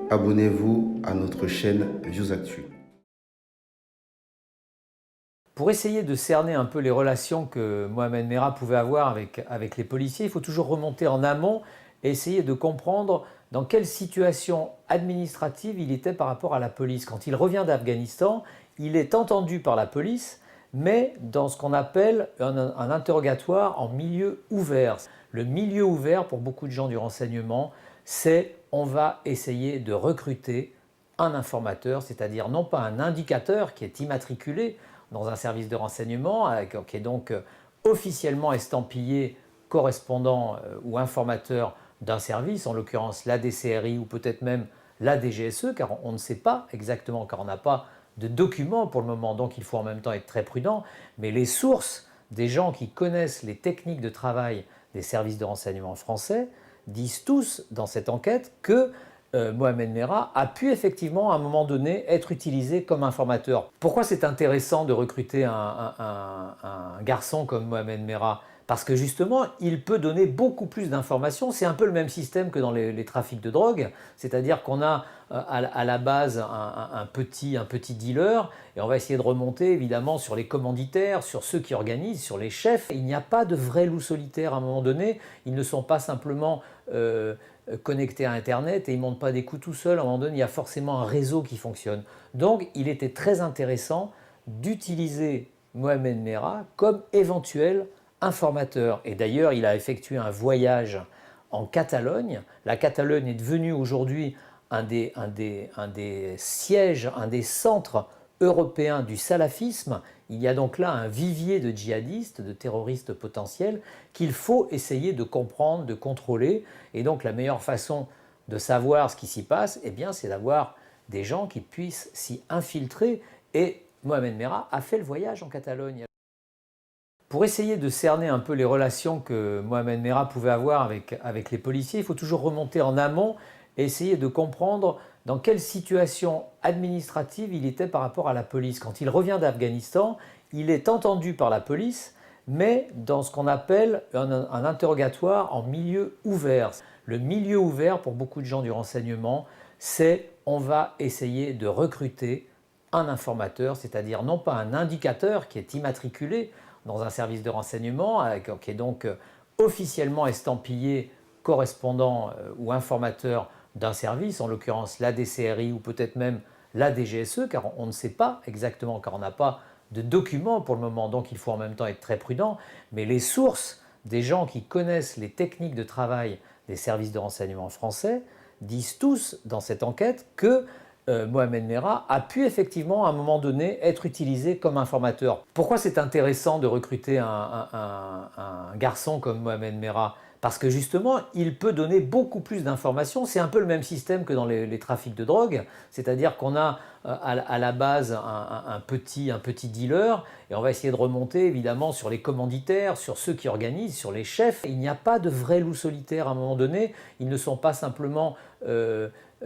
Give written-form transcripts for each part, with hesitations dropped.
abonnez-vous à notre chaîne ViewsActu. Pour essayer de cerner un peu les relations que Mohamed Merah pouvait avoir avec les policiers, il faut toujours remonter en amont et essayer de comprendre dans quelle situation administrative il était par rapport à la police. Quand il revient d'Afghanistan, il est entendu par la police, mais dans ce qu'on appelle un interrogatoire en milieu ouvert. Le milieu ouvert, pour beaucoup de gens du renseignement, c'est on va essayer de recruter un informateur, c'est-à-dire non pas un indicateur qui est immatriculé dans un service de renseignement, qui est donc officiellement estampillé correspondant ou informateur d'un service, en l'occurrence la DCRI ou peut-être même la DGSE, car on ne sait pas exactement, car on n'a pas de documents pour le moment, donc il faut en même temps être très prudent, mais les sources des gens qui connaissent les techniques de travail des services de renseignement français disent tous dans cette enquête que Mohamed Merah a pu effectivement à un moment donné être utilisé comme informateur. Pourquoi c'est intéressant de recruter un garçon comme Mohamed Merah? Parce que justement, il peut donner beaucoup plus d'informations. C'est un peu le même système que dans les trafics de drogue, c'est-à-dire qu'on a à la base un petit dealer et on va essayer de remonter évidemment sur les commanditaires, sur ceux qui organisent, sur les chefs. Il n'y a pas de vrais loups solitaires à un moment donné. Ils ne sont pas simplement connectés à Internet et ils ne montent pas des coups tout seuls. À un moment donné, il y a forcément un réseau qui fonctionne. Donc, il était très intéressant d'utiliser Mohamed Merah comme éventuel informateur. Et d'ailleurs, il a effectué un voyage en Catalogne. La Catalogne est devenue aujourd'hui un des sièges, un des centres européens du salafisme. Il y a donc là un vivier de djihadistes, de terroristes potentiels qu'il faut essayer de comprendre, de contrôler. Et donc la meilleure façon de savoir ce qui s'y passe, eh bien, c'est d'avoir des gens qui puissent s'y infiltrer. Et Mohamed Merah a fait le voyage en Catalogne. Pour essayer de cerner un peu les relations que Mohamed Merah pouvait avoir avec les policiers, il faut toujours remonter en amont et essayer de comprendre dans quelle situation administrative il était par rapport à la police. Quand il revient d'Afghanistan, il est entendu par la police, mais dans ce qu'on appelle un interrogatoire en milieu ouvert. Le milieu ouvert, pour beaucoup de gens du renseignement, c'est on va essayer de recruter un informateur, c'est-à-dire non pas un indicateur qui est immatriculé dans un service de renseignement, qui est donc officiellement estampillé correspondant ou informateur d'un service, en l'occurrence la DCRI ou peut-être même la DGSE, car on ne sait pas exactement, car on n'a pas de documents pour le moment, donc il faut en même temps être très prudent, mais les sources des gens qui connaissent les techniques de travail des services de renseignement français disent tous dans cette enquête que Mohamed Merah a pu effectivement à un moment donné être utilisé comme informateur. Pourquoi c'est intéressant de recruter un garçon comme Mohamed Merah? Parce que justement, il peut donner beaucoup plus d'informations. C'est un peu le même système que dans les trafics de drogue, c'est-à-dire qu'on a à la base un petit dealer et on va essayer de remonter évidemment sur les commanditaires, sur ceux qui organisent, sur les chefs. Il n'y a pas de vrais loups solitaires à un moment donné. Ils ne sont pas simplement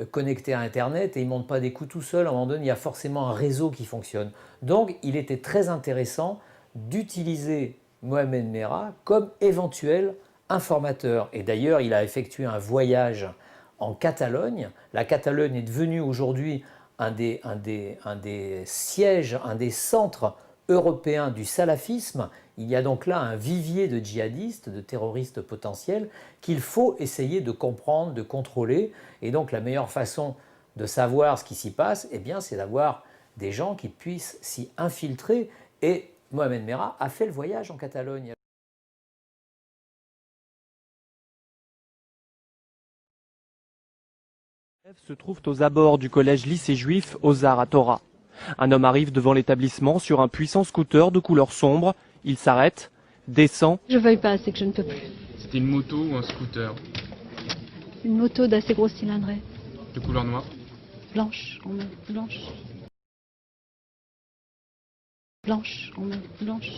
connectés à Internet et ils ne montent pas des coups tout seuls. À un moment donné, il y a forcément un réseau qui fonctionne. Donc, il était très intéressant d'utiliser Mohamed Merah comme éventuel informateur. Et d'ailleurs, il a effectué un voyage en Catalogne. La Catalogne est devenue aujourd'hui un des sièges, un des centres européens du salafisme. Il y a donc là un vivier de djihadistes, de terroristes potentiels qu'il faut essayer de comprendre, de contrôler. Et donc la meilleure façon de savoir ce qui s'y passe, eh bien, c'est d'avoir des gens qui puissent s'y infiltrer. Et Mohamed Merah a fait le voyage en Catalogne. Se trouvent aux abords du collège-lycée juif Ozar à Torah. Un homme arrive devant l'établissement sur un puissant scooter de couleur sombre. Il s'arrête, descend. Je veuille pas, c'est que je ne peux plus. C'était une moto ou un scooter? Une moto d'assez gros cylindrée. De couleur noire? Blanche, en main, blanche. Blanche, en main, blanche.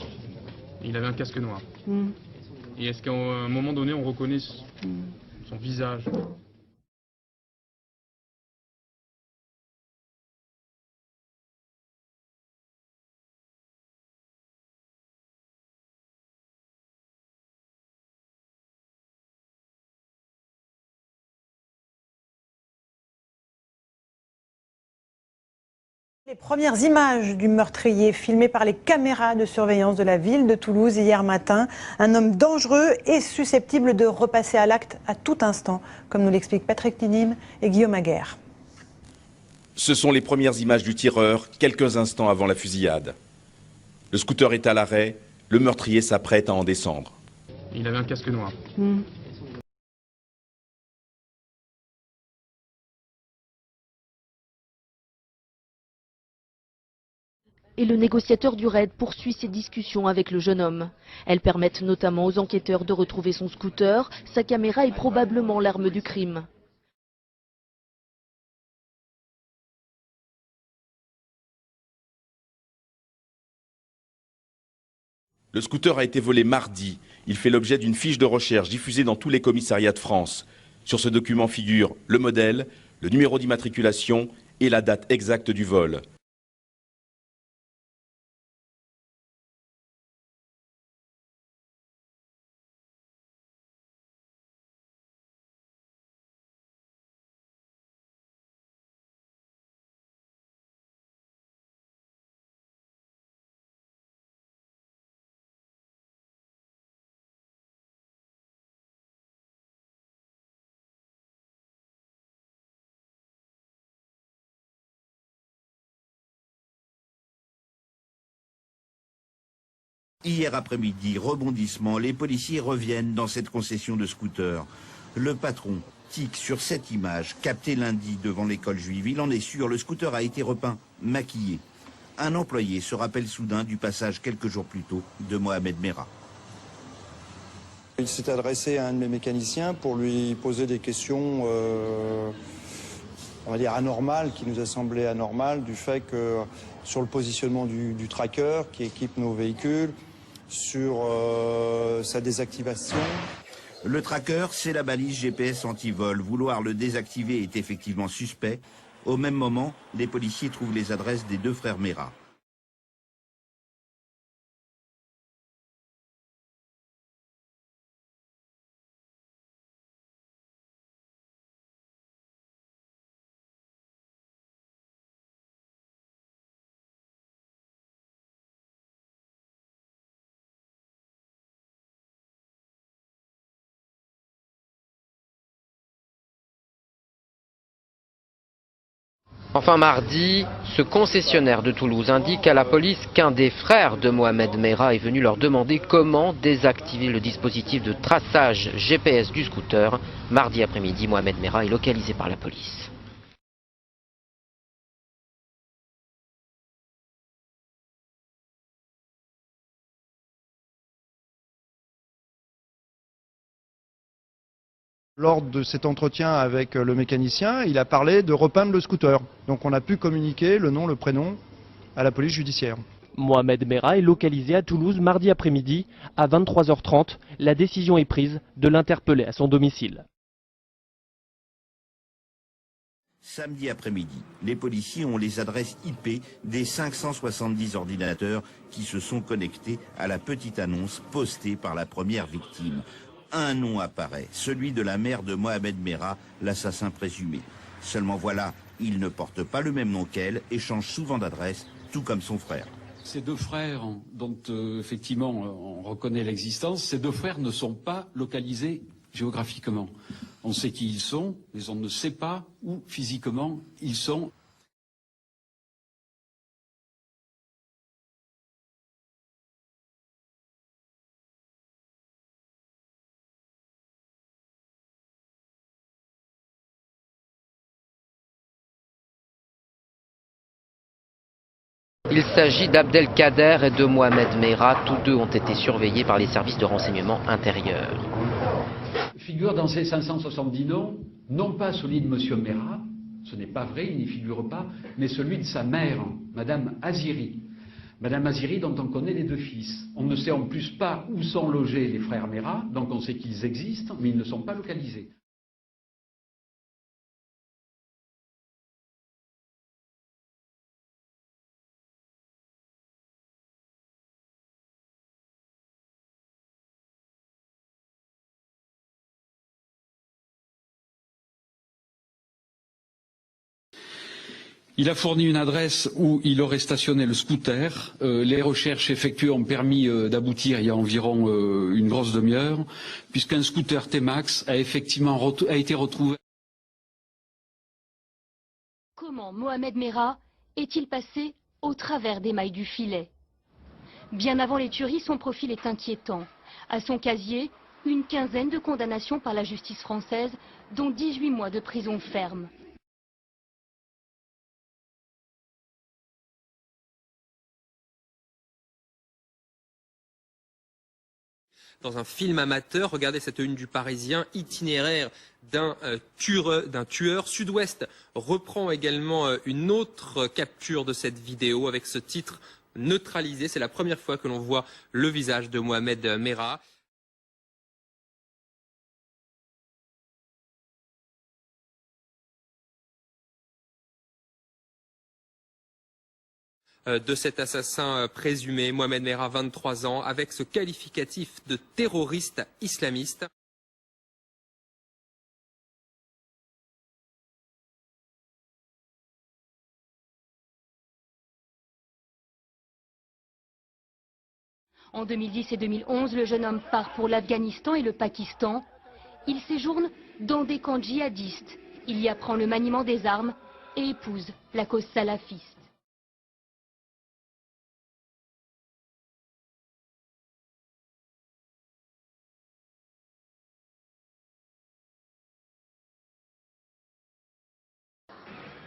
Il avait un casque noir. Hmm. Et est-ce qu'à un moment donné on reconnaît Hmm. son visage? Les premières images du meurtrier filmées par les caméras de surveillance de la ville de Toulouse hier matin. Un homme dangereux et susceptible de repasser à l'acte à tout instant, comme nous l'expliquent Patrick Tinim et Guillaume Aguerre. Ce sont les premières images du tireur, quelques instants avant la fusillade. Le scooter est à l'arrêt, le meurtrier s'apprête à en descendre. Il avait un casque noir. Et le négociateur du raid poursuit ses discussions avec le jeune homme. Elles permettent notamment aux enquêteurs de retrouver son scooter, sa caméra et probablement l'arme du crime. Le scooter a été volé mardi. Il fait l'objet d'une fiche de recherche diffusée dans tous les commissariats de France. Sur ce document figurent le modèle, le numéro d'immatriculation et la date exacte du vol. Hier après-midi, rebondissement, les policiers reviennent dans cette concession de scooter. Le patron tique sur cette image, captée lundi devant l'école juive. Il en est sûr, le scooter a été repeint, maquillé. Un employé se rappelle soudain du passage quelques jours plus tôt de Mohamed Merah. Il s'est adressé à un de mes mécaniciens pour lui poser des questions, on va dire anormales, qui nous a semblé anormales, du fait que sur le positionnement du tracker qui équipe nos véhicules, sur sa désactivation. Le tracker, c'est la balise GPS anti-vol. Vouloir le désactiver est effectivement suspect. Au même moment, les policiers trouvent les adresses des deux frères Merah. Enfin mardi, ce concessionnaire de Toulouse indique à la police qu'un des frères de Mohamed Merah est venu leur demander comment désactiver le dispositif de traçage GPS du scooter. Mardi après-midi, Mohamed Merah est localisé par la police. Lors de cet entretien avec le mécanicien, il a parlé de repeindre le scooter. Donc on a pu communiquer le nom, le prénom à la police judiciaire. Mohamed Merah est localisé à Toulouse mardi après-midi à 23h30. La décision est prise de l'interpeller à son domicile. Samedi après-midi, les policiers ont les adresses IP des 570 ordinateurs qui se sont connectés à la petite annonce postée par la première victime. Un nom apparaît, celui de la mère de Mohamed Merah, l'assassin présumé. Seulement voilà, il ne porte pas le même nom qu'elle et change souvent d'adresse, tout comme son frère. Ces deux frères, dont effectivement on reconnaît l'existence, ces deux frères ne sont pas localisés géographiquement. On sait qui ils sont, mais on ne sait pas où physiquement ils sont. Il s'agit d'Abdelkader et de Mohamed Merah. Tous deux ont été surveillés par les services de renseignement intérieur. Figure dans ces 570 noms, non pas celui de M. Merah, ce n'est pas vrai, il n'y figure pas, mais celui de sa mère, Madame Aziri. Madame Aziri dont on connaît les deux fils. On ne sait en plus pas où sont logés les frères Merah, donc on sait qu'ils existent, mais ils ne sont pas localisés. Il a fourni une adresse où il aurait stationné le scooter. Les recherches effectuées ont permis d'aboutir il y a environ une grosse demi-heure, puisqu'un scooter T-Max a effectivement été retrouvé. Comment Mohamed Merah est-il passé au travers des mailles du filet? Bien avant les tueries, son profil est inquiétant. À son casier, une quinzaine de condamnations par la justice française, dont 18 mois de prison ferme. Dans un film amateur, regardez cette une du Parisien, itinéraire d'un tueur. Sud-Ouest reprend également une autre capture de cette vidéo avec ce titre neutralisé. C'est la première fois que l'on voit le visage de Mohamed Merah. De cet assassin présumé, Mohamed Merah, 23 ans, avec ce qualificatif de terroriste islamiste. En 2010 et 2011, le jeune homme part pour l'Afghanistan et le Pakistan. Il séjourne dans des camps djihadistes. Il y apprend le maniement des armes et épouse la cause salafiste.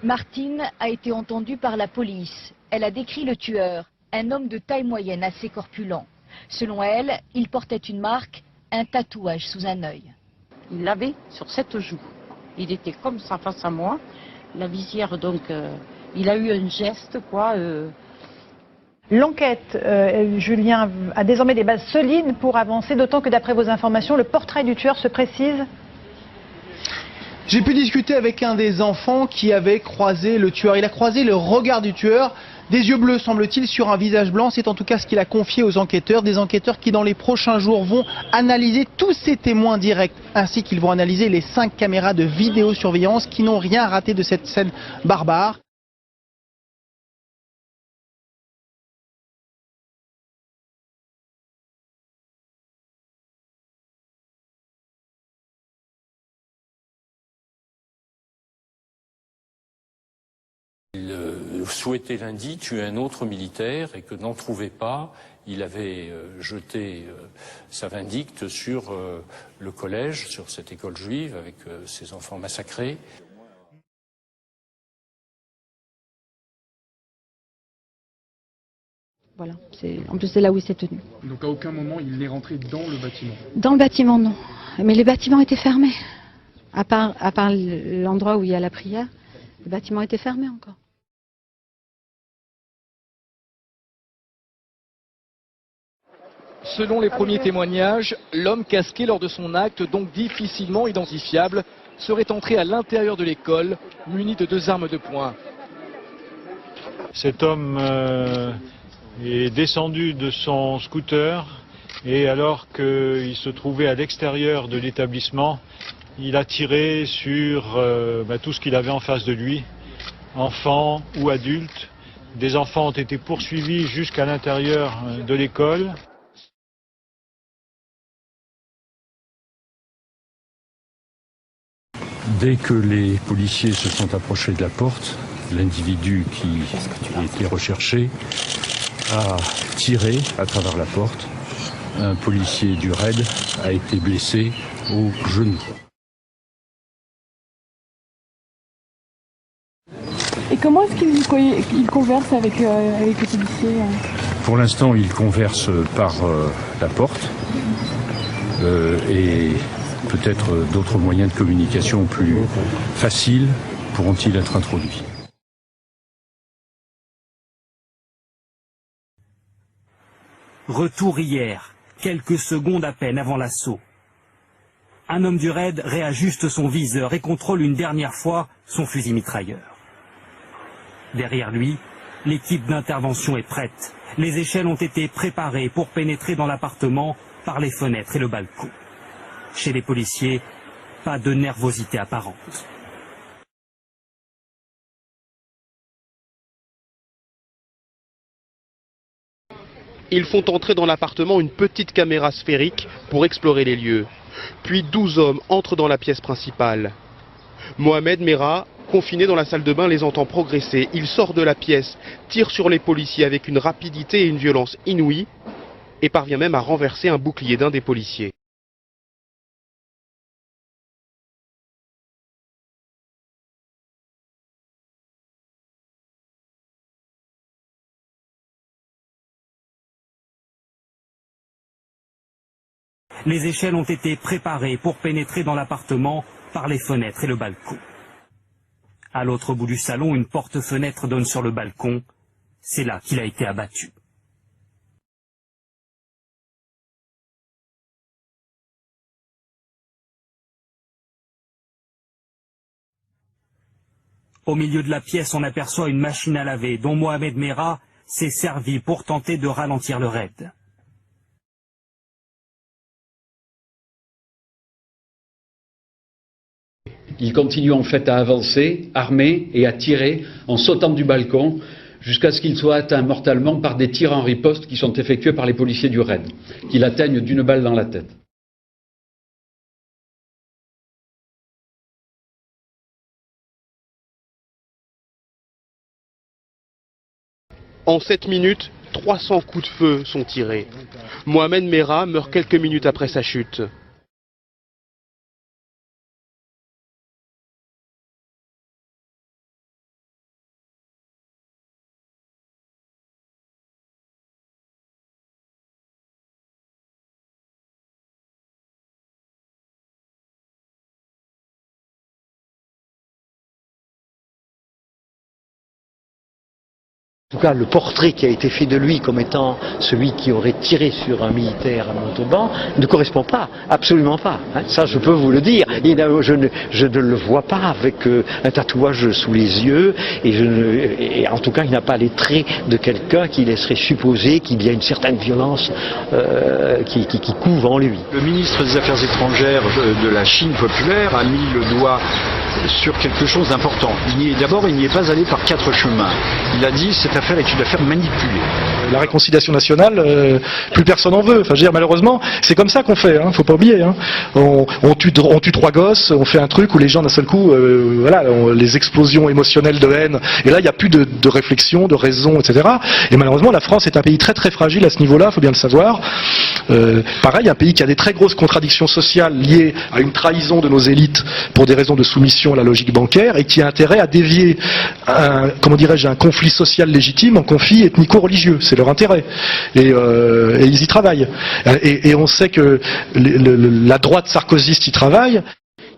Martine a été entendue par la police. Elle a décrit le tueur, un homme de taille moyenne assez corpulent. Selon elle, il portait une marque, un tatouage sous un œil. Il l'avait sur cette joue. Il était comme ça face à moi. La visière, donc, il a eu un geste, quoi. L'enquête, Julien, a désormais des bases solides pour avancer, d'autant que d'après vos informations, le portrait du tueur se précise. J'ai pu discuter avec un des enfants qui avait croisé le tueur. Il a croisé le regard du tueur, des yeux bleus semble-t-il sur un visage blanc. C'est en tout cas ce qu'il a confié aux enquêteurs. Des enquêteurs qui dans les prochains jours vont analyser tous ces témoins directs, ainsi qu'ils vont analyser les 5 caméras de vidéosurveillance qui n'ont rien raté de cette scène barbare. Il souhaitait lundi tuer un autre militaire et que n'en trouvait pas, il avait jeté sa vindicte sur le collège, sur cette école juive avec ses enfants massacrés. Voilà, en plus c'est là où il s'est tenu. Donc à aucun moment il n'est rentré dans le bâtiment? Dans le bâtiment, non. Mais les bâtiments étaient fermés. À part l'endroit où il y a la prière, le bâtiment était fermé encore. Selon les premiers témoignages, l'homme casqué lors de son acte, donc difficilement identifiable, serait entré à l'intérieur de l'école, muni de 2 armes de poing. Cet homme est descendu de son scooter et alors qu'il se trouvait à l'extérieur de l'établissement, il a tiré sur tout ce qu'il avait en face de lui, enfants ou adultes. Des enfants ont été poursuivis jusqu'à l'intérieur de l'école. Dès que les policiers se sont approchés de la porte, l'individu qui était recherché a tiré à travers la porte. Un policier du RAID a été blessé au genou. Et comment est-ce qu'il converse avec les policiers? Pour l'instant, il converse par la porte et peut-être d'autres moyens de communication plus faciles pourront-ils être introduits. Retour hier, quelques secondes à peine avant l'assaut. Un homme du RAID réajuste son viseur et contrôle une dernière fois son fusil mitrailleur. Derrière lui, l'équipe d'intervention est prête. Les échelles ont été préparées pour pénétrer dans l'appartement par les fenêtres et le balcon. Chez les policiers, pas de nervosité apparente. Ils font entrer dans l'appartement une petite caméra sphérique pour explorer les lieux. Puis 12 hommes entrent dans la pièce principale. Mohamed Merah, confiné dans la salle de bain, les entend progresser. Il sort de la pièce, tire sur les policiers avec une rapidité et une violence inouïes et parvient même à renverser un bouclier d'un des policiers. Les échelles ont été préparées pour pénétrer dans l'appartement par les fenêtres et le balcon. À l'autre bout du salon, une porte-fenêtre donne sur le balcon. C'est là qu'il a été abattu. Au milieu de la pièce, on aperçoit une machine à laver dont Mohamed Merah s'est servi pour tenter de ralentir le raid. Il continue en fait à avancer, armé et à tirer en sautant du balcon jusqu'à ce qu'il soit atteint mortellement par des tirs en riposte qui sont effectués par les policiers du raid, qui l'atteignent d'une balle dans la tête. En 7 minutes, 300 coups de feu sont tirés. Mohamed Merah meurt quelques minutes après sa chute. En tout cas, le portrait qui a été fait de lui comme étant celui qui aurait tiré sur un militaire à Montauban ne correspond pas, absolument pas. Hein, ça, je peux vous le dire. Je ne le vois pas avec un tatouage sous les yeux et en tout cas, il n'a pas les traits de quelqu'un qui laisserait supposer qu'il y a une certaine violence qui couve en lui. Le ministre des Affaires étrangères de la Chine populaire a mis le doigt sur quelque chose d'important. D'abord, il n'y est pas allé par 4 chemins. Il a dit cette affaire est une affaire manipulée. La réconciliation nationale, plus personne en veut. Enfin, je veux dire, malheureusement, c'est comme ça qu'on fait. Faut pas oublier. On tue 3 gosses, on fait un truc où les gens d'un seul coup, les explosions émotionnelles de haine. Et là, il n'y a plus de réflexion, de raison, etc. Et malheureusement, la France est un pays très très fragile à ce niveau-là. Faut bien le savoir. Pareil, un pays qui a des très grosses contradictions sociales liées à une trahison de nos élites pour des raisons de soumission à la logique bancaire et qui a intérêt à dévier un conflit social légitime en conflit ethnico-religieux. C'est leur intérêt. Et ils y travaillent. Et on sait que la droite sarkozyste y travaille.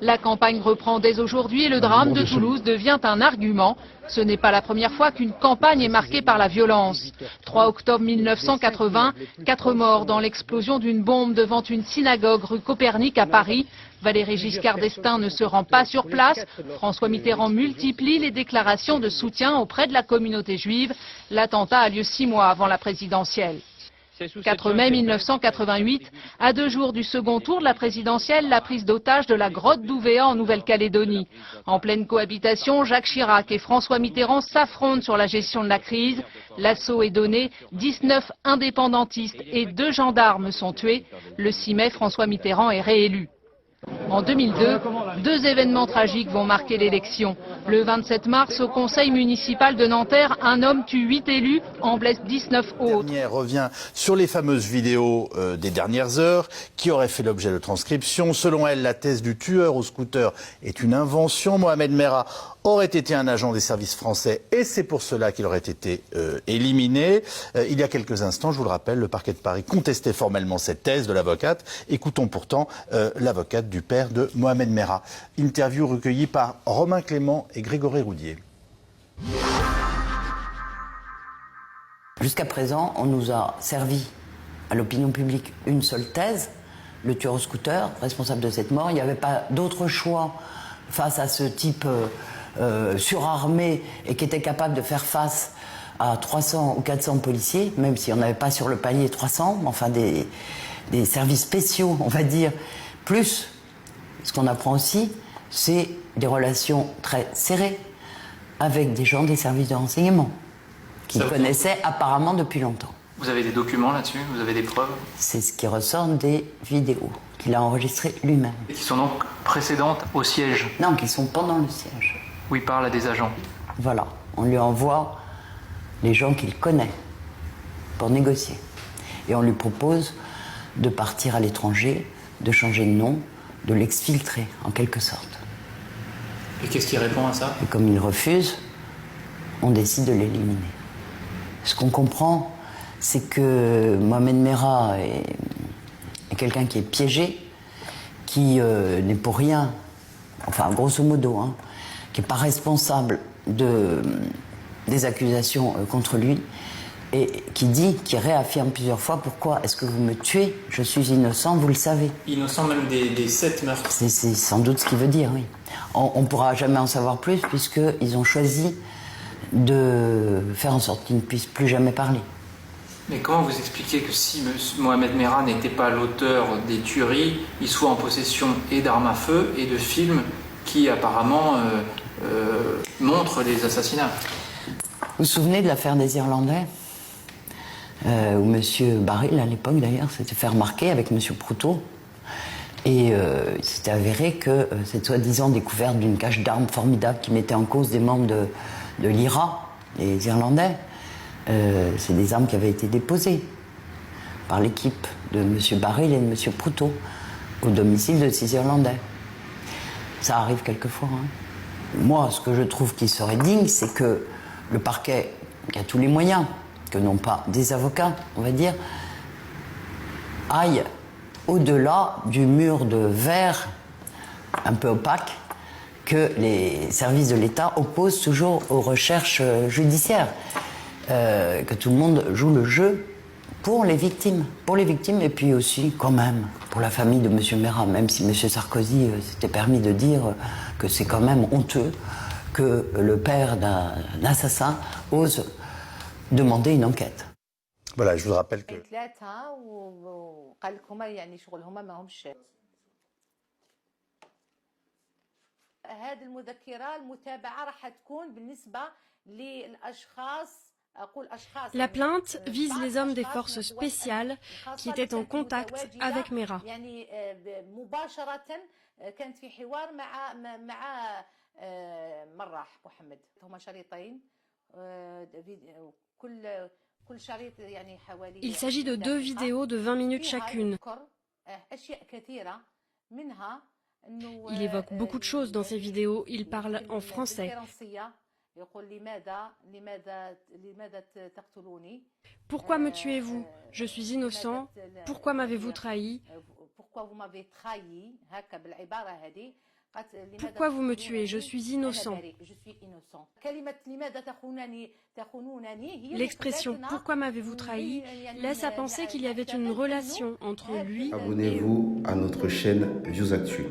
La campagne reprend dès aujourd'hui et le drame de Toulouse devient un argument. Ce n'est pas la première fois qu'une campagne est marquée par la violence. 3 octobre 1980, 4 morts dans l'explosion d'une bombe devant une synagogue rue Copernic à Paris. Valéry Giscard d'Estaing ne se rend pas sur place. François Mitterrand multiplie les déclarations de soutien auprès de la communauté juive. L'attentat a lieu 6 mois avant la présidentielle. 4 mai 1988, à 2 jours du second tour de la présidentielle, la prise d'otage de la grotte d'Ouvéa en Nouvelle-Calédonie. En pleine cohabitation, Jacques Chirac et François Mitterrand s'affrontent sur la gestion de la crise. L'assaut est donné, 19 indépendantistes et 2 gendarmes sont tués. Le 6 mai, François Mitterrand est réélu. En 2002, 2 événements tragiques vont marquer l'élection. Le 27 mars, au conseil municipal de Nanterre, un homme tue 8 élus, en blesse 19 autres. La dernière revient sur les fameuses vidéos des dernières heures qui auraient fait l'objet de transcription. Selon elle, la thèse du tueur au scooter est une invention. Mohamed Merah aurait été un agent des services français et c'est pour cela qu'il aurait été éliminé. Il y a quelques instants, je vous le rappelle, le parquet de Paris contestait formellement cette thèse de l'avocate. Écoutons pourtant l'avocate du père de Mohamed Merah. Interview recueillie par Romain Clément et Grégory Roudier. Jusqu'à présent, on nous a servi à l'opinion publique une seule thèse, le tueur au scooter, responsable de cette mort. Il n'y avait pas d'autre choix face à ce type surarmé et qui était capable de faire face à 300 ou 400 policiers, même si on n'avait pas sur le palier 300, enfin des services spéciaux, on va dire, plus ce qu'on apprend aussi, c'est des relations très serrées avec des gens des services de renseignement qui connaissaient apparemment depuis longtemps. Vous avez des documents là-dessus? Vous avez des preuves? C'est ce qui ressort des vidéos qu'il a enregistrées lui-même. Et qui sont donc précédentes au siège? Non, qui sont pendant le siège. Où il parle à des agents? Voilà, on lui envoie les gens qu'il connaît pour négocier. Et on lui propose de partir à l'étranger, de changer de nom, de l'exfiltrer en quelque sorte. Et qu'est-ce qu'il répond à ça? Et comme il refuse, on décide de l'éliminer. Ce qu'on comprend, c'est que Mohamed Merah est quelqu'un qui est piégé, qui n'est pour rien, enfin grosso modo, hein, qui n'est pas responsable des accusations contre lui, et qui réaffirme plusieurs fois: pourquoi est-ce que vous me tuez? Je suis innocent, vous le savez. Innocent même des 7 meurtres. C'est sans doute ce qu'il veut dire, oui. On ne pourra jamais en savoir plus, puisqu'ils ont choisi de faire en sorte qu'il ne puisse plus jamais parler. Mais comment vous expliquez que si Mohamed Merah n'était pas l'auteur des tueries, il soit en possession et d'armes à feu et de films qui apparemment montrent les assassinats? Vous vous souvenez de l'affaire des Irlandais, où M. Baril, à l'époque d'ailleurs, s'était fait remarquer avec M. Proutot, et il s'était avéré que cette soi-disant découverte d'une cache d'armes formidable qui mettait en cause des membres de l'IRA, les Irlandais, c'est des armes qui avaient été déposées par l'équipe de M. Baril et de M. Proutot au domicile de ces Irlandais. Ça arrive quelquefois. Hein. Moi, ce que je trouve qui serait digne, c'est que le parquet, qui a tous les moyens, que n'ont pas des avocats, on va dire, aille au-delà du mur de verre un peu opaque que les services de l'État opposent toujours aux recherches judiciaires. Que tout le monde joue le jeu pour les victimes et puis aussi quand même pour la famille de M. Merah, même si M. Sarkozy s'était permis de dire que c'est quand même honteux que le père d'un assassin ose demander une enquête. Voilà, je vous rappelle que... La plainte vise les hommes des forces spéciales qui étaient en contact avec Merah. Il s'agit de 2 vidéos de 20 minutes chacune. Il évoque beaucoup de choses dans ces vidéos. Il parle en français. Pourquoi me tuez-vous? Je suis innocent. Pourquoi m'avez-vous trahi? Pourquoi vous me tuez? Je suis innocent. L'expression « pourquoi m'avez-vous trahi » laisse à penser qu'il y avait une relation entre lui et... Abonnez-vous à notre chaîne ViewsActu.